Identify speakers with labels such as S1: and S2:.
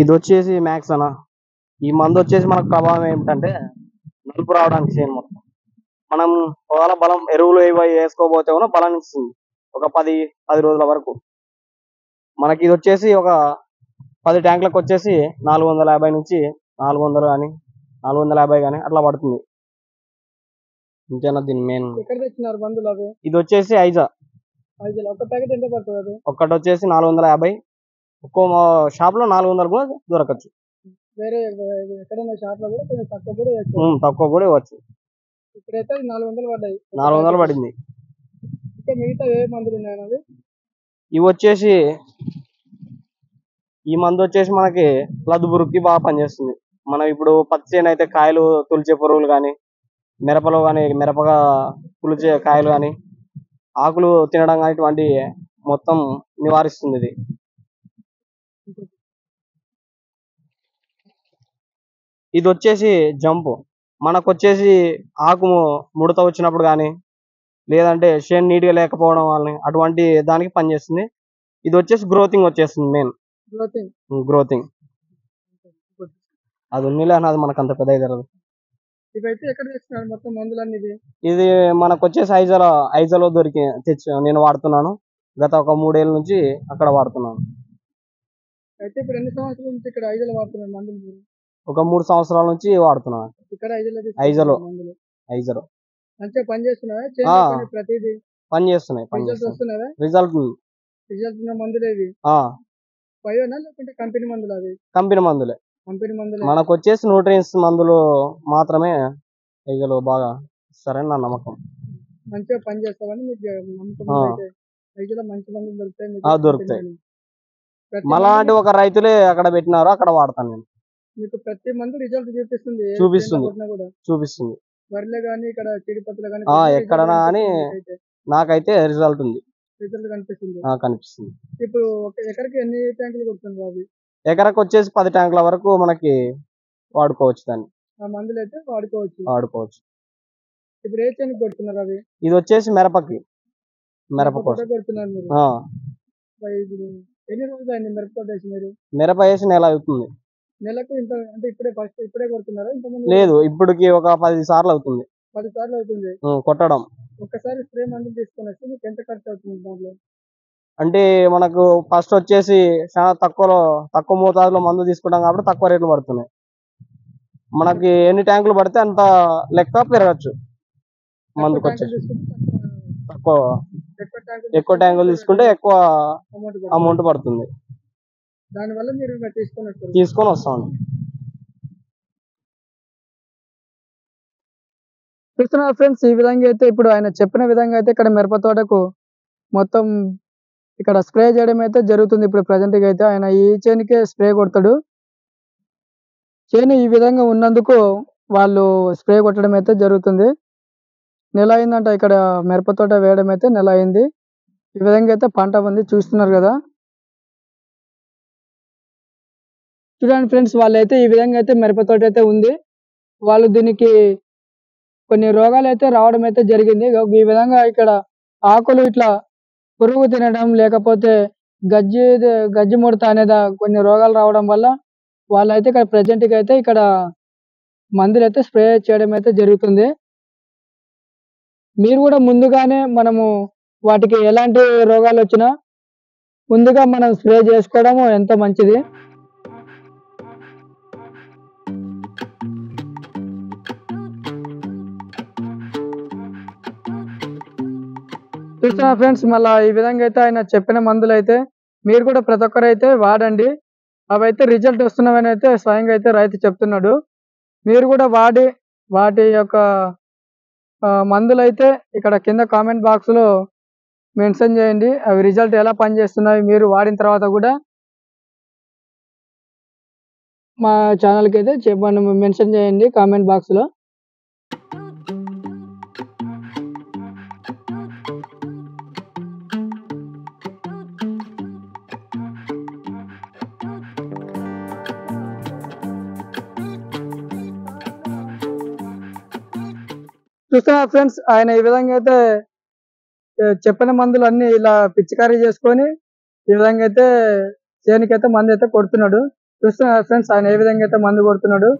S1: ఇది వచ్చేసి మ్యాక్స్ అన్న. ఈ మందు వచ్చేసి మనకు ప్రభావం ఏమిటంటే నలుపు రావడానికి చేను మొత్తం. మనం ఒకవేళ బలం ఎరువులు ఇవి వేసుకోబోతే కూడా బలం ఇస్తుంది ఒక 10 రోజుల వరకు. మనకి ఇది వచ్చేసి ఒక 10 ట్యాంకులకు వచ్చేసి 450 నుంచి 400 కానీ 450 కానీ అట్లా పడుతుంది. ఇంకేనా దీని మెయిన్. ఇది వచ్చేసి ఐజా. ఒక ప్యాకెట్ ఎంత పడుతుంది? ఒక్కటి వచ్చేసి 450. ఒక్కో షాప్ లో 400 కూడా దొరకచ్చు. వేరే ఎక్కడైనా షాప్ లో కూడా కొంచెం తక్కువ కూడా ఇవ్వచ్చు. ఇప్పుడైతే 400 పడ్డాయి. 400 పడింది. ఇంకా మిగతా ఏ మందులు ఉన్నాయి? ఇవి వచ్చేసి ఈ మందు వచ్చేసి మనకి లద్దుబురుకి బాగా పనిచేస్తుంది. మనం ఇప్పుడు పత్తి చేను అయితే కాయలు తులిచే పురుగులు కానీ, మిరపలో కానీ మిరపగా తులిచే కాయలు కానీ, ఆకులు తినడం కానీ ఇటువంటి మొత్తం నివారిస్తుంది ఇది. ఇది వచ్చేసి జంపు. మనకు వచ్చేసి ఆకు ముడత వచ్చినప్పుడు కానీ, లేదంటే చేను నీట్గా లేకపోవడం వల్ల అటువంటి దానికి పనిచేస్తుంది. ఇది వచ్చేసి గ్రోతింగ్ వచ్చేస్తుంది. మెయిన్ గ్రోతింగ్ అది ఉన్నిలే అన్నది మనకు అంత పెద్ద జరగదు. ఇవైతే ఎక్కడ తెచ్చినారు మొత్తం మందులన్నీ? ఇది మనకు వచ్చేసి ఐజాలో నేను వాడుతున్నాను. గత ఒక 3 ఏళ్ళ నుంచి అక్కడ వాడుతున్నాను. అయితే ఇప్పుడు ఎన్ని సంవత్సరాల నుంచి ఇక్కడ ఐజాలో వాడుతున్నాను మందులు? ఒక 3 సంవత్సరాల నుంచి వాడుతున్నాను ఇక్కడ ఐజాలో. మంచిగా పని చేస్తున్నాయి. ప్రతిదీ పని చేస్తున్నాయి. రిజల్ట్ మందులు లేకుంటే కంపెనీ మందులు? అవి కంపెనీ మందులే. మనకు వచ్చేసి న్యూట్రియన్స్ మందులు మాత్రమే ఐజాలో బాగా ఇస్తారని నా నమ్మకం. మంచిగా పని చేస్తామని దొరుకుతాయి. మళ్ళీ ఒక రైతులే అక్కడ పెట్టినారు, అక్కడ వాడతాను నేను. మీకు ప్రతి మందు రిజల్ట్ చూపిస్తుంది. వరిలో గానీ ఇక్కడ చెడిపత్తులు గానీ ఎక్కడనా అని నాకైతే రిజల్ట్ ఉంది. కనిపిస్తుంది. ఇప్పుడు ఎకరికి ఎన్ని ట్యాంకులు కొడుతున్నారు? ఎకరకు వచ్చేసి 10 ట్యాంకుల వరకు మనకి వాడుకోవచ్చు. దాన్ని ఆ మందులు అయితే వాడుకోవచ్చు. ఇప్పుడు ఏ చేనుకి కొడుతున్నారు అవి? ఇది వచ్చేసి మిరపకి. మిరప కొడుతున్నారు మీరు. ఎన్ని రోజులు అయింది మిరప వేసి? మీరు మిరప వేసి నెల అవుతుంది. నెలకు ఇంత అంటే ఇప్పుడే కొడుతున్నారా? లేదు, ఇప్పటికి ఒక 10 సార్లు అవుతుంది. 10 సార్లు అవుతుంది కొట్టడం. ఒక్కసారి స్ప్రే మందులు తీసుకొని వస్తే మీకు ఎంత ఖర్చు అవుతుంది దాంట్లో? అంటే మనకు ఫస్ట్ వచ్చేసి చాలా తక్కువ మోతాదులో మందు తీసుకుంటాం కాబట్టి తక్కువ రేట్లు పడుతున్నాయి. మనకి ఎన్ని ట్యాంకులు పడితే అంత లెక్క పెరగచ్చు. మందుకు వచ్చేసి ఎక్కువ ట్యాంకులు తీసుకుంటే ఎక్కువ అమౌంట్ పడుతుంది. దానివల్ల మీరు తీసుకొని వస్తాం. చూస్తున్నారు ఫ్రెండ్స్, ఈ విధంగా అయితే ఇప్పుడు ఆయన చెప్పిన విధంగా అయితే ఇక్కడ మిరప తోటకు మొత్తం ఇక్కడ స్ప్రే చేయడం అయితే జరుగుతుంది. ఇప్పుడు ప్రజెంట్ గా అయితే ఆయన ఈ చేనుకే స్ప్రే కొడతాడు. చేను ఈ విధంగా ఉన్నందుకు వాళ్ళు స్ప్రే కొట్టడం అయితే జరుగుతుంది. నెల అయిందంట ఇక్కడ మిరప తోట వేయడం అయితే నెల అయింది. ఈ విధంగా అయితే పంట ఉంది, చూస్తున్నారు కదా. చూడండి ఫ్రెండ్స్, వాళ్ళైతే ఈ విధంగా అయితే మిరప తోట అయితే ఉంది. వాళ్ళు దీనికి కొన్ని రోగాలు అయితే రావడం అయితే జరిగింది. ఈ విధంగా ఇక్కడ ఆకులు ఇట్లా పురుగు తినడం, లేకపోతే గజ్జి ముడత అనేది కొన్ని రోగాలు రావడం వల్ల వాళ్ళైతే ఇక్కడ ప్రెజెంట్ గా అయితే ఇక్కడ మందులు అయితే స్ప్రే చేయడం అయితే జరుగుతుంది. మీరు కూడా ముందుగానే మనము వాటికి ఎలాంటి రోగాలు వచ్చినా ముందుగా మనం స్ప్రే చేసుకోవడం ఎంతో మంచిది. చూస్తున్నా ఫ్రెండ్స్, మళ్ళీ ఈ విధంగా అయితే ఆయన చెప్పిన మందులు అయితే మీరు కూడా ప్రతి ఒక్కరైతే వాడండి. అవైతే రిజల్ట్ వస్తున్నవని అయితే స్వయంగా అయితే రైతు చెప్తున్నాడు. మీరు కూడా వాడి వాటి యొక్క మందులు అయితే ఇక్కడ కింద కామెంట్ బాక్స్ లో మెన్షన్ చేయండి. అవి రిజల్ట్ ఎలా పనిచేస్తున్నాయి మీరు వాడిన తర్వాత కూడా మా ఛానల్కి అయితే చెప్పండి, మెన్షన్ చేయండి కామెంట్ బాక్స్ లో. చూస్తున్నా ఫ్రెండ్స్, ఆయన ఈ విధంగా అయితే చెప్పిన మందులు అన్ని ఇలా పిచికారీ చేసుకొని ఈ విధంగా అయితే
S2: చేనుకి అయితే మందు అయితే కొడుతున్నాడు. చూస్తున్నారు ఫ్రెండ్స్ ఆయన ఏ విధంగా అయితే మందు కొడుతున్నాడు.